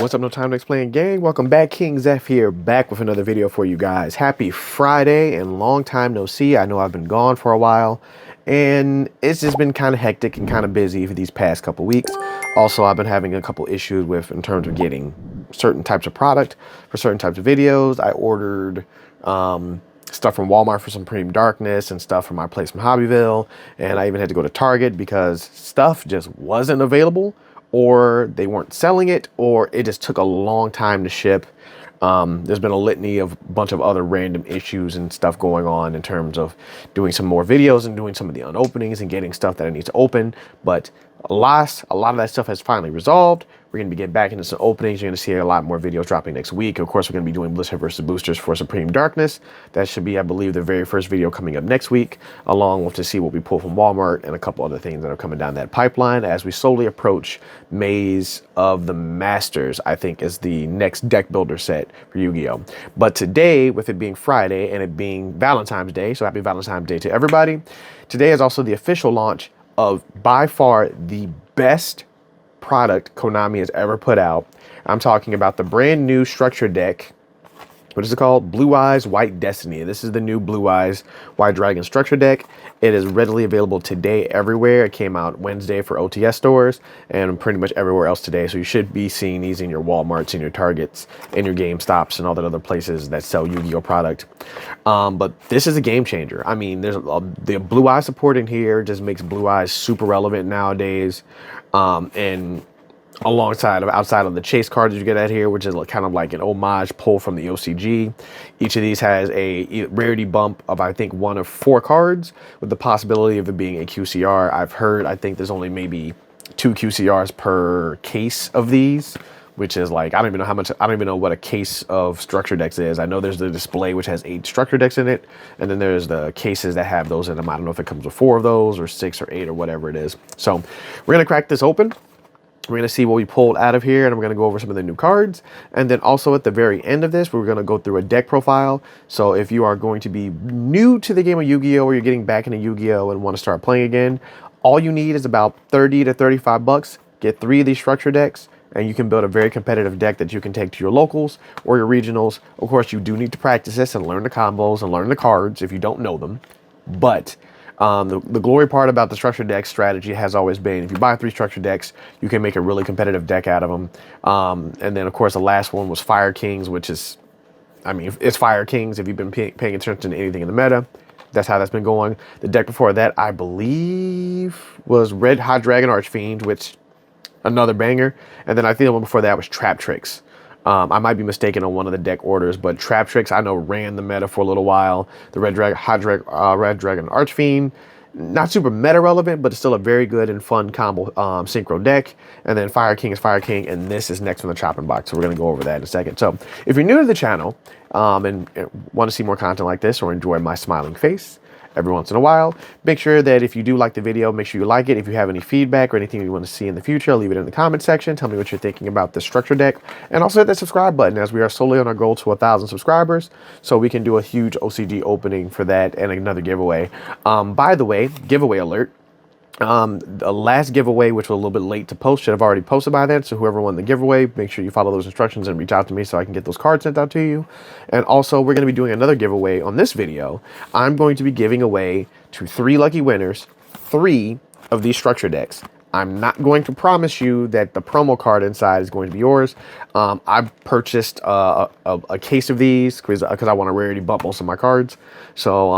What's up, no time to explain, gang? Welcome back. King Zeph here, back with another video for you guys. Happy Friday and long time no see. I know I've been gone for a while and it's just been kind of hectic and kind of busy for these past couple weeks. Also, I've been having a couple issues with in terms of getting certain types of product for certain types of videos. I ordered stuff from Walmart for some Premium Darkness and stuff from my place from Hobbyville, and I even had to go to Target because stuff just wasn't available, or they weren't selling it, or it just took a long time to ship. There's been a litany of a bunch of other random issues and stuff going on in terms of doing some more videos and doing some of the unopenings and getting stuff that I need to open. But a lot of that stuff has finally resolved. We're going to be getting back into some openings. You're going to see a lot more videos dropping next week. Of course, we're going to be doing Blizzard versus Boosters for Supreme Darkness. That should be, I believe, the very first video coming up next week, along with to see what we pull from Walmart and a couple other things that are coming down that pipeline as we slowly approach Maze of the Masters, I think is the next deck builder set for Yu-Gi-Oh! But today, with it being Friday and it being Valentine's Day, so happy Valentine's Day to everybody. Today is also the official launch of by far the best product Konami has ever put out. I'm talking about the brand new structure deck. What is it called? Blue Eyes White Destiny. This is the new Blue Eyes White Dragon structure deck. It is readily available today everywhere. It came out Wednesday for OTS stores and pretty much everywhere else today. So you should be seeing these in your Walmarts, in your Targets, in your GameStops, and all that other places that sell Yu-Gi-Oh product. But this is a game changer. I mean, there's the Blue Eye support in here just makes Blue Eyes super relevant nowadays. And alongside of outside of the chase cards you get at here, which is kind of like an homage pull from the OCG. Each of these has a rarity bump of, I think, 1 of 4 cards with the possibility of it being a QCR. I think there's only maybe 2 QCRs per case of these, which is like, I don't even know what a case of structure decks is. I know there's the display, which has 8 structure decks in it. And then there's the cases that have those in them. I don't know if it comes with 4 of those or 6 or 8 or whatever it is. So we're going to crack this open. We're going to see what we pulled out of here, and we're going to go over some of the new cards. And then also at the very end of this, we're going to go through a deck profile. So if you are going to be new to the game of Yu-Gi-Oh! Or you're getting back into Yu-Gi-Oh! And want to start playing again, all you need is about 30 to 35 bucks. Get 3 of these structure decks, and you can build a very competitive deck that you can take to your locals or your regionals. Of course, you do need to practice this and learn the combos and learn the cards if you don't know them. But the glory part about the structure deck strategy has always been, if you buy 3 structure decks, you can make a really competitive deck out of them. And then, of course, the last one was Fire Kings, which is, I mean, it's Fire Kings if you've been paying attention to anything in the meta. That's how that's been going. The deck before that, I believe, was Red Hot Dragon Archfiend, which, another banger. And then I think the one before that was Trap Tricks. I might be mistaken on one of the deck orders, but Trap Tricks I know ran the meta for a little while. The Red Dragon Archfiend, not super meta relevant, but it's still a very good and fun combo synchro deck. And then Fire King is Fire King, and this is next on the chopping block. So we're going to go over that in a second. So if you're new to the channel and want to see more content like this or enjoy my smiling face every once in a while, make sure that if you do like the video, make sure you like it. If you have any feedback or anything you want to see in the future, leave it in the comment section. Tell me what you're thinking about the structure deck, and also hit that subscribe button, as we are slowly on our goal to 1,000 subscribers, so we can do a huge OCG opening for that and another giveaway. By the way, giveaway alert. The last giveaway, which was a little bit late to post, should have already posted by then. So whoever won the giveaway, make sure you follow those instructions and reach out to me so I can get those cards sent out to you. And also, we're going to be doing another giveaway on this video. I'm going to be giving away to 3 lucky winners 3 of these structure decks. I'm not going to promise you that the promo card inside is going to be yours. I purchased a case of these because I want to rarity bump most of my cards. So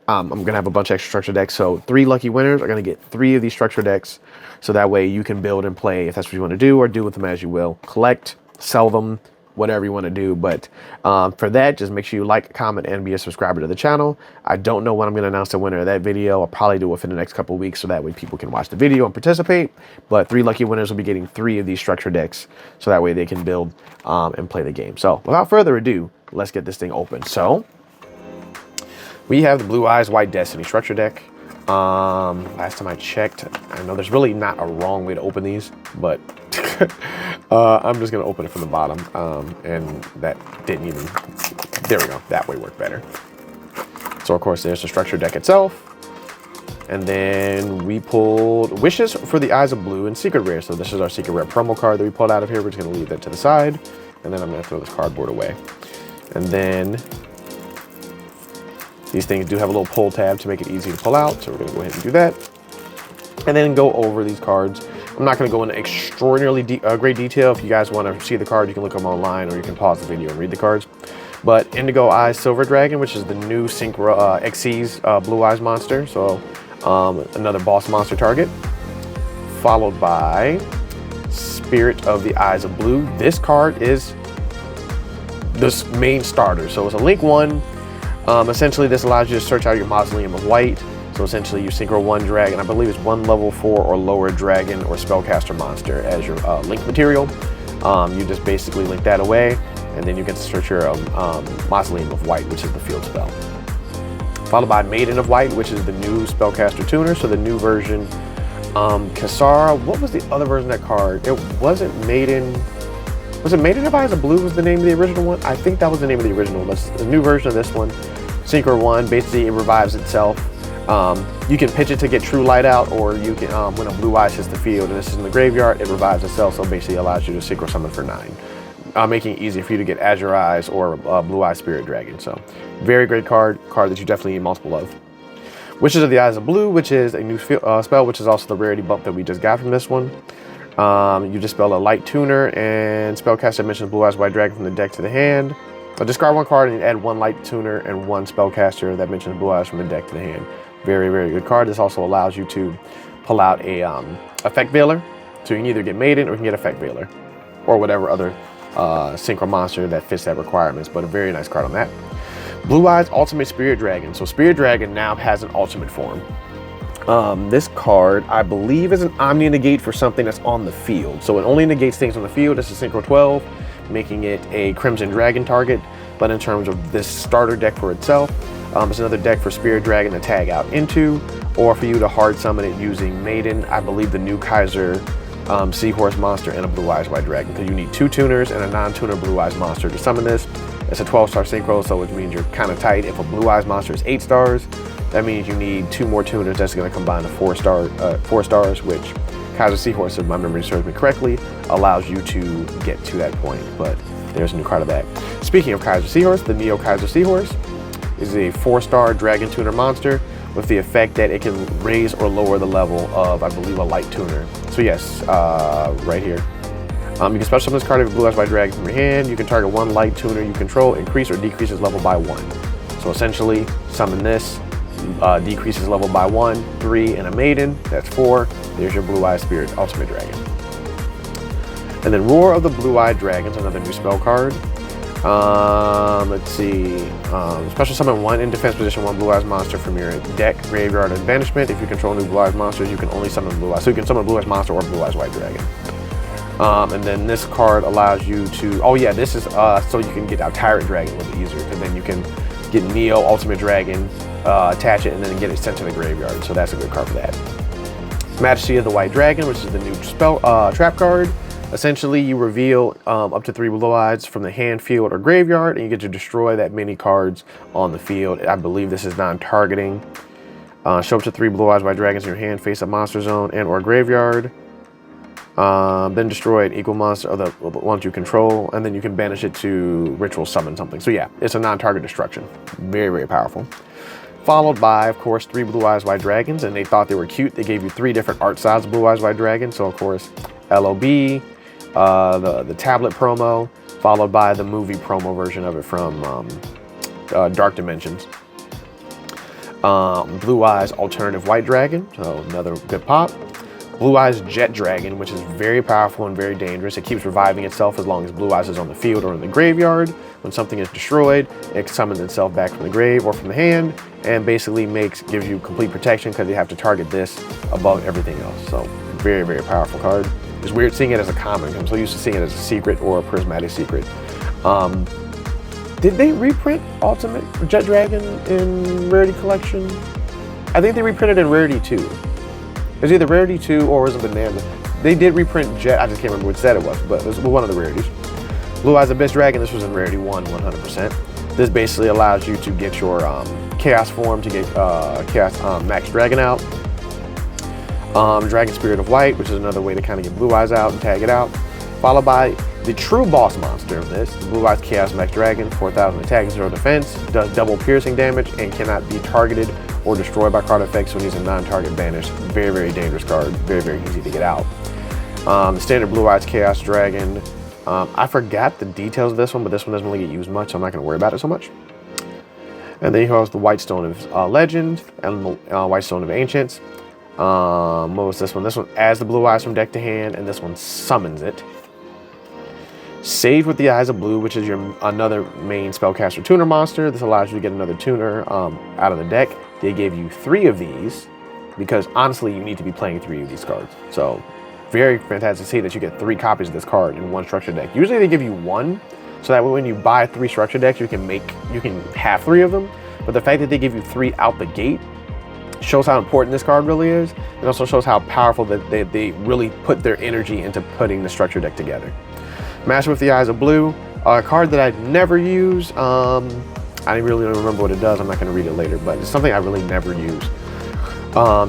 I'm going to have a bunch of extra structure decks. So 3 lucky winners are going to get 3 of these structure decks. So that way you can build and play if that's what you want to do, or do with them as you will. Collect, sell them, whatever you want to do. But for that, just make sure you like, comment, and be a subscriber to the channel. I don't know when I'm going to announce the winner of that video. I'll probably do it within the next couple of weeks, so that way people can watch the video and participate. But 3 lucky winners will be getting 3 of these structure decks, so that way they can build and play the game. So without further ado, let's get this thing open. So we have the Blue Eyes White Destiny structure deck. Last time I checked, I know there's really not a wrong way to open these, but I'm just going to open it from the bottom. And that didn't even, there we go. That way worked better. So of course there's the structure deck itself. And then we pulled Wishes for the Eyes of Blue and Secret Rare. So this is our Secret Rare promo card that we pulled out of here. We're just gonna leave that to the side. And then I'm gonna throw this cardboard away. And then these things do have a little pull tab to make it easy to pull out. So we're gonna go ahead and do that. And then go over these cards. I'm not gonna go into extraordinarily great detail. If you guys wanna see the card, you can look them online or you can pause the video and read the cards. But Indigo Eyes Silver Dragon, which is the new Synchro Xyz Blue Eyes monster. So another boss monster target. Followed by Spirit of the Eyes of Blue. This card is this main starter. So it's a Link 1. Essentially, this allows you to search out your Mausoleum of White. So essentially, you synchro 1 dragon. I believe it's 1 level 4 or lower dragon or spellcaster monster as your link material. You just basically link that away, and then you get to search your Mausoleum of White, which is the field spell. Followed by Maiden of White, which is the new spellcaster tuner. So the new version. Kasara, what was the other version of that card? It wasn't Maiden. Was it Maiden of Eyes of Blue was the name of the original one? I think that was the name of the original. That's the new version of this one. Synchro 1, basically it revives itself. You can pitch it to get True Light out, or you can, when a Blue Eyes hits the field and this is in the graveyard, it revives itself, so basically allows you to synchro summon for 9. Making it easy for you to get Azure Eyes or Blue Eye Spirit Dragon. So very great card that you definitely need multiple of. Wishes of the Eyes of Blue, which is a new spell, which is also the rarity bump that we just got from this one. You dispel a Light Tuner and spellcaster mentions Blue Eyes White Dragon from the deck to the hand. Discard 1 card and add 1 Light Tuner and 1 spellcaster that mentions Blue Eyes from the deck to the hand. Very, very good card. This also allows you to pull out a Effect Veiler. So you can either get Maiden or you can get Effect Veiler. Or whatever other synchro monster that fits that requirements. But a very nice card on that. Blue Eyes Ultimate Spirit Dragon. So Spirit Dragon now has an ultimate form. This card, I believe, is an Omni Negate for something that's on the field. So it only negates things on the field. This is Synchro 12, making it a Crimson Dragon target. But in terms of this starter deck for itself, it's another deck for Spirit Dragon to tag out into, or for you to hard summon it using Maiden, I believe the new Kaiser Seahorse monster, and a Blue Eyes White Dragon. Because you need 2 tuners and a non-tuner Blue Eyes monster to summon this. It's a 12-star synchro, so it means you're kind of tight. If a Blue Eyes monster is 8 stars, that means you need 2 more tuners. That's going to combine to 4 stars, which Kaiser Seahorse, if my memory serves me correctly, allows you to get to that point. But there's a new card of that. Speaking of Kaiser Seahorse, the Neo Kaiser Seahorse is a 4-star dragon tuner monster with the effect that it can raise or lower the level of, I believe, a light tuner. So yes, right here. You can special summon this card with Blue Eyes White Dragon from your hand. You can target 1 light tuner you control, increase or decrease its level by 1. So essentially, summon this, decreases level by 1, 3, and a Maiden. That's 4. There's your Blue Eye Spirit Ultimate Dragon. And then Roar of the Blue-Eyed Dragons, another new spell card. Let's see. Special summon 1 in defense position, 1 Blue Eyes monster from your deck, graveyard, and banishment. If you control new Blue Eyes monsters, you can only summon Blue Eyes. So you can summon Blue Eyes monster or Blue Eyes White Dragon. And then this card allows you to, oh yeah, this is so you can get out Tyrant Dragon a little bit easier, because then you can get Neo Ultimate Dragon, attach it, and then get it sent to the graveyard. So that's a good card for that. Majesty of the White Dragon, which is the new spell trap card. Essentially, you reveal up to 3 Blue Eyes from the hand, field, or graveyard, and you get to destroy that many cards on the field. I believe this is non-targeting. Show up to 3 Blue Eyes White Dragons in your hand, face a monster zone and or graveyard. Then destroy an equal monster of the ones you control, and then you can banish it to ritual summon something. So yeah, it's a non-target destruction. Very, very powerful. Followed by, of course, 3 Blue Eyes White Dragons, and they thought they were cute. They gave you 3 different art styles of Blue Eyes White Dragon. So of course, LOB, the tablet promo, followed by the movie promo version of it from Dark Dimensions. Blue Eyes Alternative White Dragon, so another good pop. Blue Eyes Jet Dragon, which is very powerful and very dangerous. It keeps reviving itself as long as Blue Eyes is on the field or in the graveyard. When something is destroyed, it summons itself back from the grave or from the hand, and basically gives you complete protection because you have to target this above everything else. So very, very powerful card. It's weird seeing it as a common. I'm so used to seeing it as a secret or a prismatic secret. Did they reprint Ultimate Jet Dragon in Rarity Collection? I think they reprinted in Rarity 2. It was either Rarity 2 or it was a Banana. They did reprint Jet, I just can't remember which set it was, but it was one of the rarities. Blue Eyes Abyss Dragon, this was in Rarity 1, 100%. This basically allows you to get your Chaos form to get Chaos Max Dragon out. Dragon Spirit of White, which is another way to kind of get Blue Eyes out and tag it out. Followed by the true boss monster of this, the Blue Eyes Chaos Max Dragon, 4,000 attack, 0 defense, does double piercing damage, and cannot be targeted or destroyed by card effects when he's a non-target banished. Very, very dangerous card, very, very easy to get out. The standard Blue Eyes Chaos Dragon, I forgot the details of this one, but this one doesn't really get used much, so I'm not going to worry about it so much. And then you have the White Stone of Legend and the White Stone of Ancients. What was this one? This one adds the Blue Eyes from deck to hand, and this one summons it. Save with the Eyes of Blue, which is your another main spellcaster tuner monster. This allows you to get another tuner out of the deck. They gave you 3 of these because honestly, you need to be playing 3 of these cards. So very fantastic to see that you get 3 copies of this card in one structure deck. Usually they give you 1, so that way when you buy 3 structure decks, you can have 3 of them. But the fact that they give you 3 out the gate shows how important this card really is. It also shows how powerful that they really put their energy into putting the structure deck together. Master with the Eyes of Blue, a card that I'd never use. I really don't remember what it does. I'm not going to read it later, but it's something I really never use.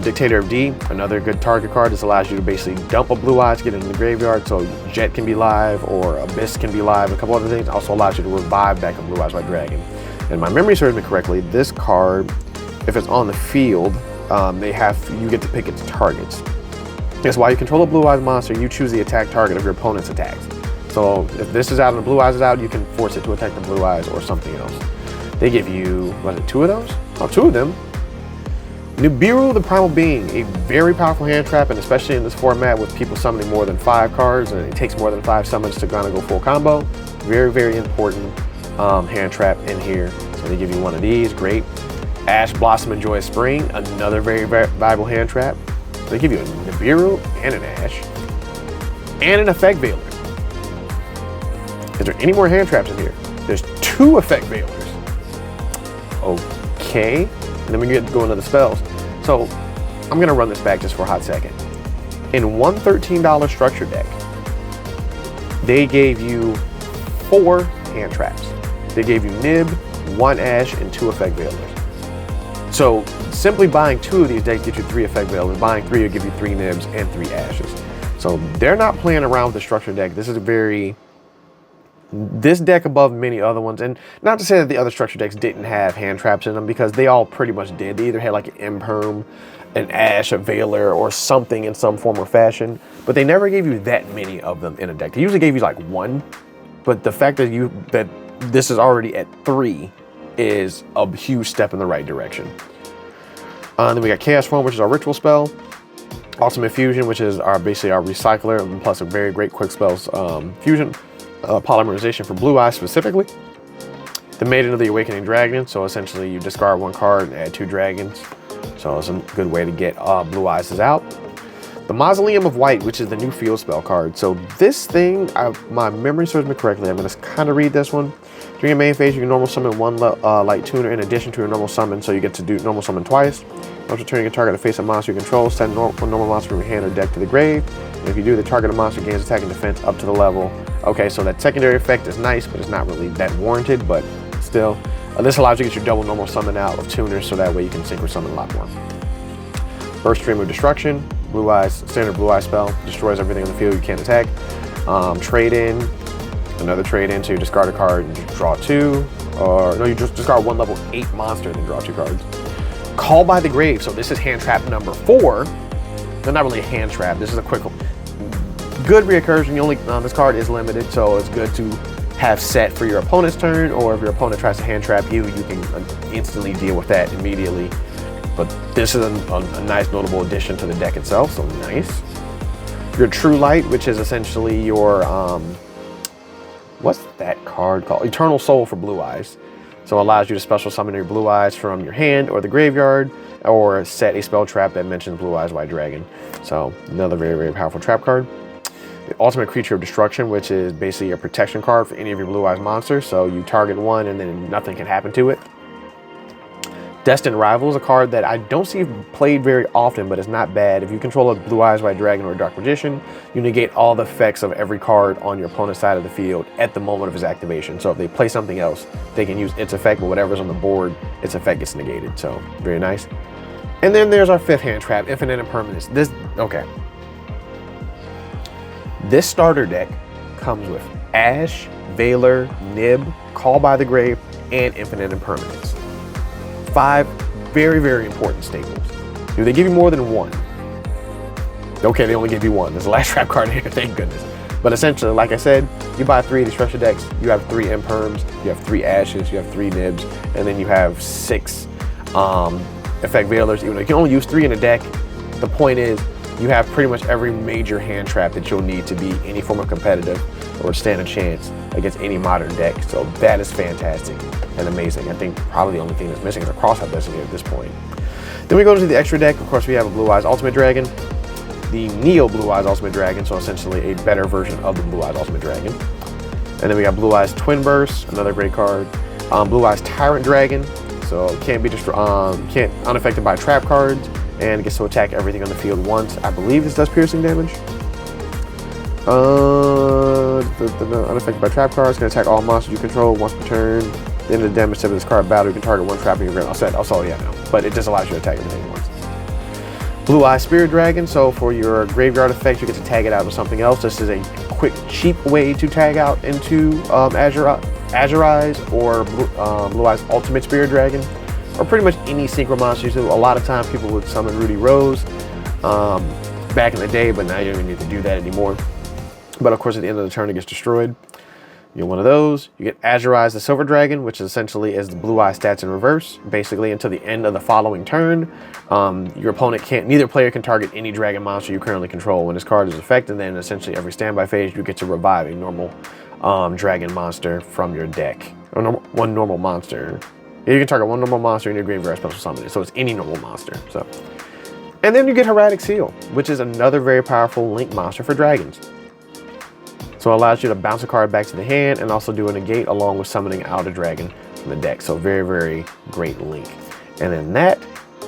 Dictator of D, another good target card. This allows you to basically dump a Blue Eyes, get it in the graveyard, so Jet can be live or Abyss can be live. A couple other things. Also allows you to revive back a Blue Eyes White Dragon. And my memory serves me correctly, this card, if it's on the field, you get to pick its targets. That's why you control a Blue Eyes monster, you choose the attack target of your opponent's attacks. So if this is out and the Blue Eyes is out, you can force it to attack the Blue Eyes or something else. They give you, was it 2 of those? Oh, 2 of them. Nibiru the Primal Being, a very powerful hand trap, and especially in this format with people summoning more than 5 cards, and it takes more than 5 summons to kind of go full combo. Very, very important hand trap in here. So they give you 1 of these, great. Ash Blossom and Joyous Spring, another very, very viable hand trap. They give you a Nibiru and an Ash, and an Effect Veiler. Is there any more hand traps in here? There's 2 Effect Veilers. Okay, and then we get to go into the spells. So I'm gonna run this back just for a hot second. In one $13 structure deck, they gave you 4 hand traps. They gave you Nib, 1 Ash, and 2 Effect Veilers. So simply buying 2 of these decks gets you 3 Effect Veilers. Buying 3 will give you 3 Nibs and 3 Ashes. So they're not playing around with the structure deck. This is this deck above many other ones, and not to say that the other structure decks didn't have hand traps in them, because they all pretty much did. They either had like an Imperm, an Ash, a Veiler, or something in some form or fashion, but they never gave you that many of them in a deck. They usually gave you like 1, but the fact that this is already at 3 is a huge step in the right direction. Then we got Chaos Form, which is our ritual spell. Ultimate Fusion, which is basically our recycler, and plus a very great quick spells fusion. Polymerization for Blue Eyes specifically. The Maiden of the Awakening Dragon, so essentially you discard 1 card and add 2 dragons. So it's a good way to get Blue Eyes out. The Mausoleum of White, which is the new field spell card. So this thing, my memory serves me correctly, I'm going to kind of read this one. During your main phase, you can normal summon 1 light tuner in addition to your normal summon, so you get to do normal summon twice. After turning a target to face a monster you control, send one normal monster from your hand or deck to the grave. And if you do, the targeted monster gains attack and defense up to the level. Okay, so that secondary effect is nice, but it's not really that warranted, but still. This allows you to get your double normal summon out of tuners, so that way you can synchro summon a lot more. Burst Stream of Destruction, Blue Eyes, standard Blue Eyes spell, destroys everything on the field you can't attack. Trade in, another trade in, so you discard a card and draw 2, or no, you just discard 1 level 8 monster and then draw 2 cards. Call by the Grave, so this is hand trap number 4. They're not really a hand trap, this is a quick, good reoccursion. This card is limited, so it's good to have set for your opponent's turn, or if your opponent tries to hand trap you, you can instantly deal with that immediately. But this is a nice notable addition to the deck itself, so nice. Your True Light, which is essentially your, what's that card called? Eternal Soul for Blue Eyes. So it allows you to special summon your Blue Eyes from your hand or the graveyard, or set a spell trap that mentions Blue Eyes White Dragon. So another very, very powerful trap card. The Ultimate Creature of Destruction, which is basically a protection card for any of your Blue Eyes monsters. So you target 1 and then nothing can happen to it. Destined Rival is a card that I don't see played very often, but it's not bad. If you control a Blue Eyes White Dragon or a Dark Magician, you negate all the effects of every card on your opponent's side of the field at the moment of his activation. So if they play something else, they can use its effect, but whatever's on the board, its effect gets negated. So very nice. And then there's our 5th hand trap, Infinite Impermanence. This starter deck comes with Ash, Veiler, Nib, Call by the Grave, and Infinite Impermanence. 5 very, very important staples. Do they give you more than one? Okay, they only give you one. There's the last trap card here, thank goodness. But essentially, like I said, you buy 3 of these structure decks, you have 3 Imperms, you have 3 Ashes, you have 3 Nibs, and then you have 6 Effect Veilers. Even though you can only use 3 in a deck, the point is you have pretty much every major hand trap that you'll need to be any form of competitive or stand a chance against any modern deck. So that is fantastic and amazing. I think probably the only thing that's missing is a cross-up destiny at this point. Then we go into the extra deck. Of course, we have a Blue Eyes Ultimate Dragon, the Neo Blue Eyes Ultimate Dragon, so essentially a better version of the Blue Eyes Ultimate Dragon. And then we got Blue Eyes Twin Burst, another great card. Blue Eyes Tyrant Dragon, so it can't be unaffected by trap cards, and it gets to attack everything on the field once. I believe this does piercing damage. Unaffected by trap cards, can attack all monsters you control once per turn. At the end of the damage step of this card battle, you can target one trap in your graveyard. I'll yeah, no. But it just allows you to attack everything at once. Blue Eye Spirit Dragon, so for your graveyard effect, you get to tag it out with something else. This is a quick, cheap way to tag out into Azure Eyes or Blue Eyes Ultimate Spirit Dragon, or pretty much any synchro monster. So a lot of times people would summon Rudy Rose back in the day, but now you don't even need to do that anymore. But of course, at the end of the turn, it gets destroyed. You get one of those. You get Azure Eyes the Silver Dragon, which essentially is the Blue Eye stats in reverse, basically until the end of the following turn. Your opponent neither player can target any dragon monster you currently control. When this card is effective, then essentially every standby phase, you get to revive a normal dragon monster from your deck. Or one normal monster. You can target one normal monster in your graveyard special summon it, so it's any normal monster. So, and then you get Hieratic Seal, which is another very powerful link monster for dragons. So it allows you to bounce a card back to the hand and also do a negate along with summoning out a dragon from the deck. So very, very great link. And then that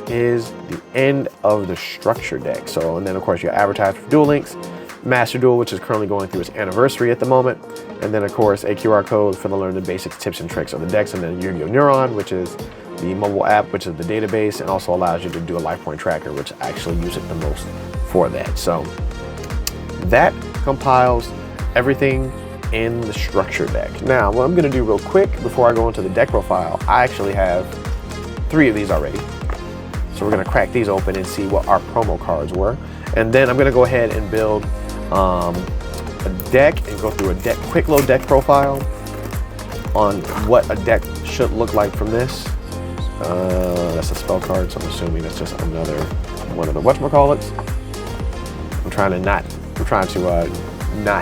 is the end of the structure deck. So, and then of course you advertise for Duel Links, Master Duel, which is currently going through its anniversary at the moment. And then of course a QR code for the learn the basics, tips and tricks of the decks. And then Yu-Gi-Oh! Neuron, which is the mobile app, which is the database, and also allows you to do a life point tracker, which I actually use it the most for that. So that compiles everything in the structure deck. Now, what I'm gonna do real quick before I go into the deck profile, I actually have 3 of these already. So we're gonna crack these open and see what our promo cards were. And then I'm gonna go ahead and build a deck and go through a quick little deck profile on what a deck should look like from this. That's a spell card, so I'm assuming that's just another one of the whatchamacallits. I'm trying to not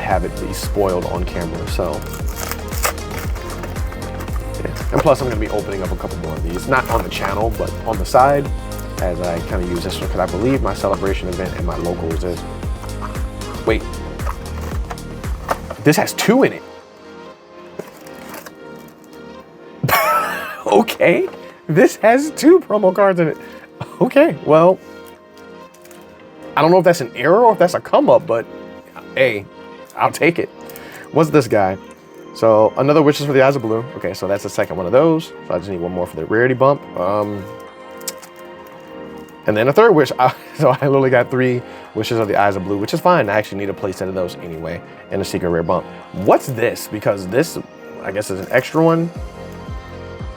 have it be spoiled on camera, so yeah. And plus I'm going to be opening up a couple more of these, not on the channel but on the side, as I kind of use this one because I believe my celebration event and my locals is, wait, this has 2 in it. Okay, this has 2 promo cards in it. Okay, well, I don't know if that's an error or if that's a come up, but hey, I'll take it. What's this guy? So another Wishes for the Eyes of Blue. Okay, so that's the second one of those. So I just need one more for the rarity bump. And then a third wish. So I literally got 3 Wishes of the Eyes of Blue, which is fine. I actually need a playset of those anyway, and a secret rare bump. What's this? Because this, I guess, is an extra one.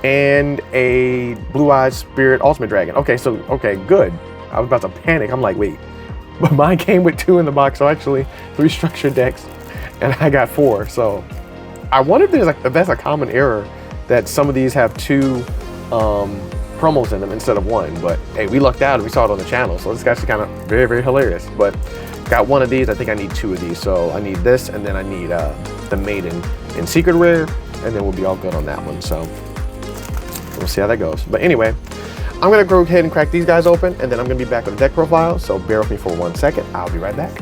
And a Blue Eyes Spirit Ultimate Dragon. Okay, so, okay, good. I was about to panic. I'm like, wait. But mine came with 2 in the box, so actually 3 structured decks, and I got 4. So I wonder if that's a common error, that some of these have 2 promos in them instead of 1. But hey, we lucked out and we saw it on the channel, so this is actually kind of very, very hilarious. But got 1 of these. I think I need 2 of these. So I need this, and then I need the Maiden in Secret Rare, and then we'll be all good on that one. So we'll see how that goes. But anyway, I'm gonna go ahead and crack these guys open, and then I'm gonna be back with a deck profile, so bear with me for 1 second. I'll be right back.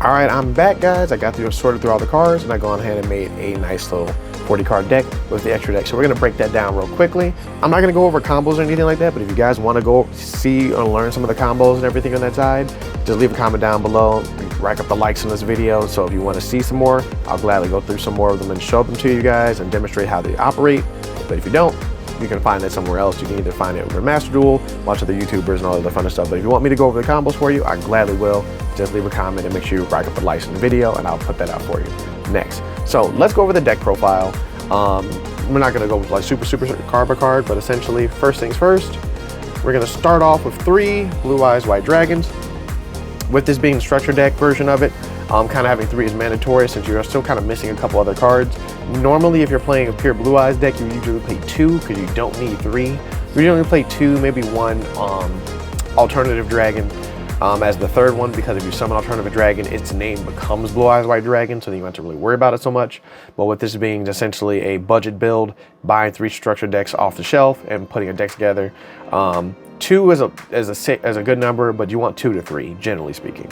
All right, I'm back, guys. I got sorted through all the cards, and I gone ahead and made a nice little 40 card deck with the extra deck. So we're gonna break that down real quickly. I'm not gonna go over combos or anything like that, but if you guys wanna go see or learn some of the combos and everything on that side, just leave a comment down below, rack up the likes on this video. So if you wanna see some more, I'll gladly go through some more of them and show them to you guys and demonstrate how they operate. But if you don't, you can find it somewhere else. You can either find it over Master Duel, watch other YouTubers and all the fun stuff. But if you want me to go over the combos for you, I gladly will. Just leave a comment and make sure you rack up the likes in the video and I'll put that out for you next. So let's go over the deck profile. We're not gonna go with like super card by card, but essentially first things first, we're gonna start off with 3 Blue Eyes White Dragons. With this being the structure deck version of it, kind of having 3 is mandatory since you're still kind of missing a couple other cards. Normally, if you're playing a pure Blue Eyes deck, you usually play 2 because you don't need 3. You usually play 2, maybe 1 alternative dragon as the third one, because if you summon alternative dragon, its name becomes Blue Eyes White Dragon, so you don't have to really worry about it so much. But with this being essentially a budget build, buying 3 structure decks off the shelf and putting a deck together, 2 is a good number, but you want 2 to 3, generally speaking.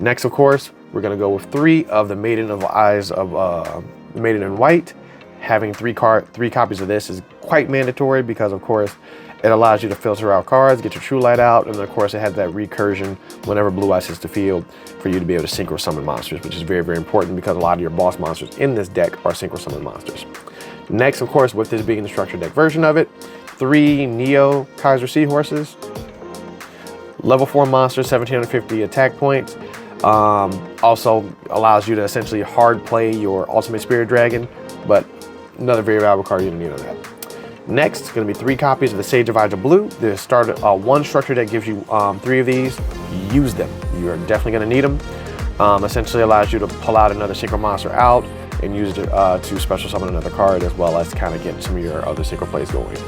Next, of course, we're gonna go with 3 of the Maiden of Eyes of Maiden in White. Having 3 copies of this is quite mandatory because, of course, it allows you to filter out cards, get your True Light out, and then, of course, it has that recursion whenever Blue Eyes hits the field for you to be able to synchro summon monsters, which is very important because a lot of your boss monsters in this deck are synchro summon monsters. Next, of course, with this being the structure deck version of it, 3 Neo Kaiser Seahorses, level 4 monsters, 1750 attack points. Also allows you to essentially hard play your Ultimate Spirit Dragon, but another very valuable card you don't need on that. Next, it's going to be 3 copies of the Sage of Ija Blue. The one structure deck gives you 3 of these. Use them. You are definitely going to need them. Essentially allows you to pull out another synchro monster out and use it to special summon another card, as well as kind of get some of your other synchro plays going.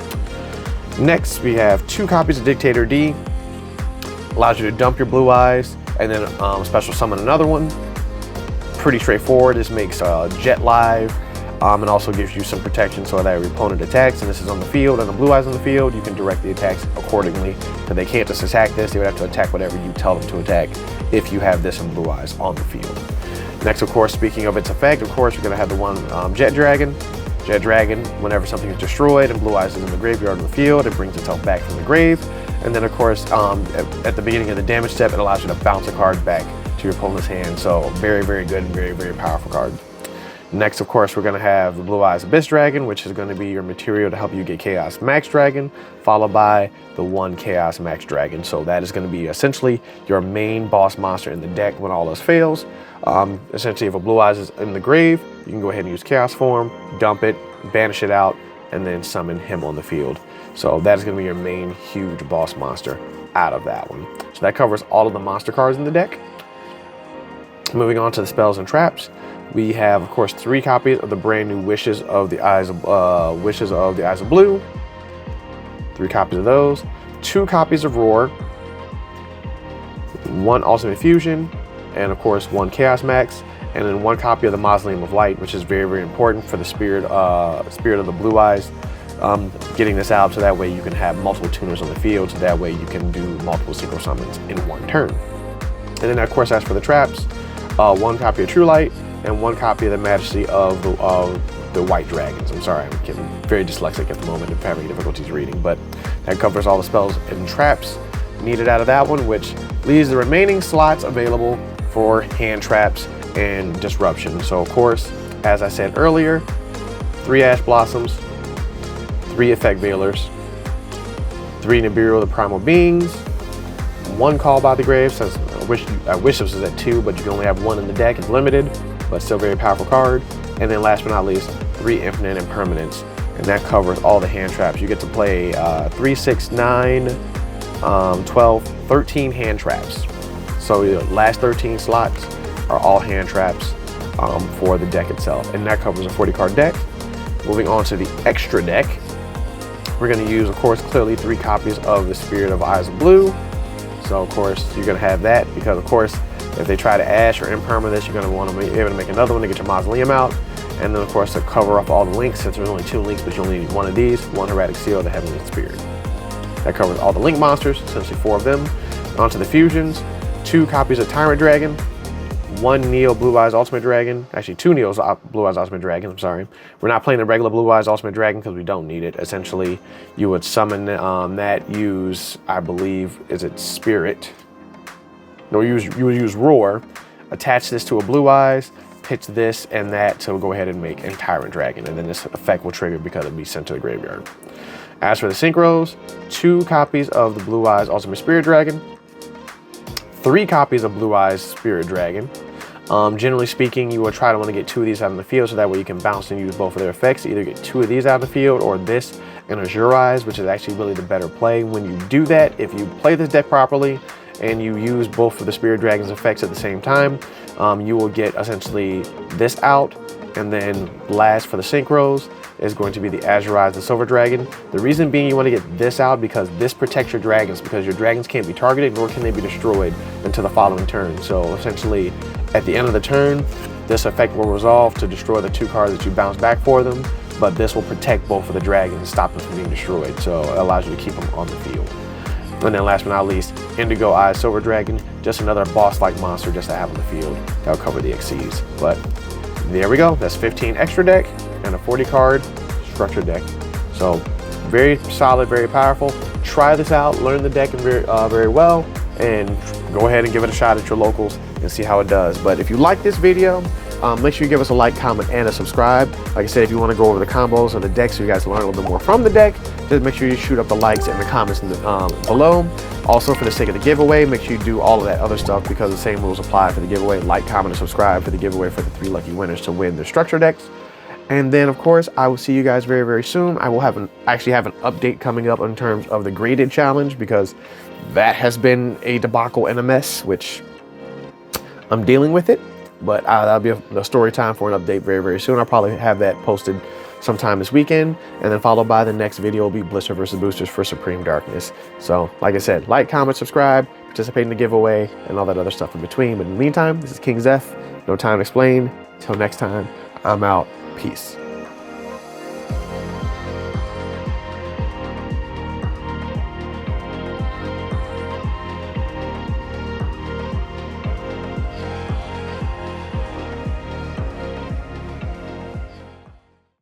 Next, we have 2 copies of Dictator D. Allows you to dump your Blue Eyes and then special summon another one. Pretty straightforward. This makes Jet live. And also gives you some protection so that your opponent attacks, and this is on the field, and the Blue Eyes on the field, you can direct the attacks accordingly. So they can't just attack this, they would have to attack whatever you tell them to attack if you have this in Blue Eyes on the field. Next, of course, speaking of its effect, of course, you're going to have the one Jet Dragon. Jet Dragon, whenever something is destroyed and Blue Eyes is in the graveyard or the field, it brings itself back from the grave. And then, of course, at the beginning of the damage step, it allows you to bounce a card back to your opponent's hand. So very good and very powerful card. Next, of course, we're going to have the Blue Eyes Abyss Dragon, which is going to be your material to help you get Chaos Max Dragon, followed by the 1 Chaos Max Dragon. So that is going to be essentially your main boss monster in the deck when all else fails. Essentially, if a Blue Eyes is in the grave, you can go ahead and use Chaos Form, dump it, banish it out, and then summon him on the field. So that is going to be your main huge boss monster out of that one. So that covers all of the monster cards in the deck. Moving on to the spells and traps. We have, of course, 3 copies of the brand new Wishes of the Eyes of Blue. 3 copies of those. 2 copies of Roar. 1 Ultimate Fusion, and of course 1 Chaos Max, and then 1 copy of the Mausoleum of Light, which is very important for the spirit of the Blue Eyes. Getting this out so that way you can have multiple tuners on the field, so that way you can do multiple synchro summons in 1 turn. And then, of course, as for the traps, 1 copy of True Light, and 1 copy of the Majesty of the White Dragons. I'm sorry, I'm getting very dyslexic at the moment and having difficulties reading, but that covers all the spells and traps needed out of that one, which leaves the remaining slots available for hand traps and disruption. So, of course, as I said earlier, 3 Ash Blossoms, 3 Effect Veilers, 3 Nibiru the Primal Beings, 1 Call by the Grave. Since I wish this was at 2, but you can only have 1 in the deck. It's limited, but still very powerful card. And then last but not least, 3 Infinite Impermanence, and that covers all the hand traps. You get to play 3, 6, 9, 12, 13 hand traps. So your last 13 slots are all hand traps for the deck itself, and that covers a 40 card deck. Moving on to the extra deck, we're going to use, of course, clearly 3 copies of the Spirit of Eyes of Blue. So, of course, you're going to have that because, of course, if they try to Ash or Imperma this, you're going to want to be able to make another one to get your Mausoleum out. And then, of course, to cover up all the links, since there's only 2 links, but you only need 1 of these, 1 Heretic Seal, the Heavenly Spirit. That covers all the link monsters, essentially 4 of them. On to the fusions, 2 copies of Tyrant Dragon, 1 Neo Blue Eyes Ultimate Dragon. Actually, 2 Neo's Blue Eyes Ultimate Dragon. I'm sorry. We're not playing the regular Blue Eyes Ultimate Dragon because we don't need it. Essentially, you would summon that, use, I believe, is it Spirit? No, you would use Roar, attach this to a Blue Eyes, pitch this and that to go ahead and make a Tyrant Dragon, and then this effect will trigger because it'll be sent to the graveyard. As for the synchros, 2 copies of the Blue Eyes Ultimate Spirit Dragon, 3 copies of Blue Eyes Spirit Dragon. Generally speaking, you will try to want to get 2 of these out in the field so that way you can bounce and use both of their effects. Either get 2 of these out in the field or this and Azure Eyes, which is actually really the better play. When you do that, if you play this deck properly and you use both of the Spirit Dragon's effects at the same time, you will get essentially this out, and then last for the synchros is going to be the Azure Eyes, the Silver Dragon. The reason being you want to get this out because this protects your dragons, because your dragons can't be targeted nor can they be destroyed until the following turn. So essentially at the end of the turn, this effect will resolve to destroy the 2 cards that you bounce back for them, but this will protect both of the dragons and stop them from being destroyed. So it allows you to keep them on the field. And then last but not least, Indigo Eyes Silver Dragon, just another boss-like monster just to have on the field. That'll cover the XCs. But there we go. That's 15 extra deck and a 40 card structured deck. So very solid, very powerful. Try this out, learn the deck very well, and go ahead and give it a shot at your locals and see how it does. But if you like this video, make sure you give us a like, comment, and a subscribe. Like I said, if you want to go over the combos of the deck so you guys learn a little bit more from the deck, just make sure you shoot up the likes and the comments in the, below. Also, for the sake of the giveaway, make sure you do all of that other stuff because the same rules apply for the giveaway. Like, comment, and subscribe for the giveaway for the 3 lucky winners to win the structure decks. And then, of course, I will see you guys very, very soon. I will actually have an update coming up in terms of the graded challenge because that has been a debacle and a mess, which I'm dealing with it. But that'll be a story time for an update very, very soon. I'll probably have that posted sometime this weekend, and then followed by the next video will be Blister versus Boosters for Supreme Darkness. So, like I said, like, comment, subscribe, participate in the giveaway, and all that other stuff in between. But in the meantime, this is King Zeph. No Time to Explain. Till next time, I'm out. Peace.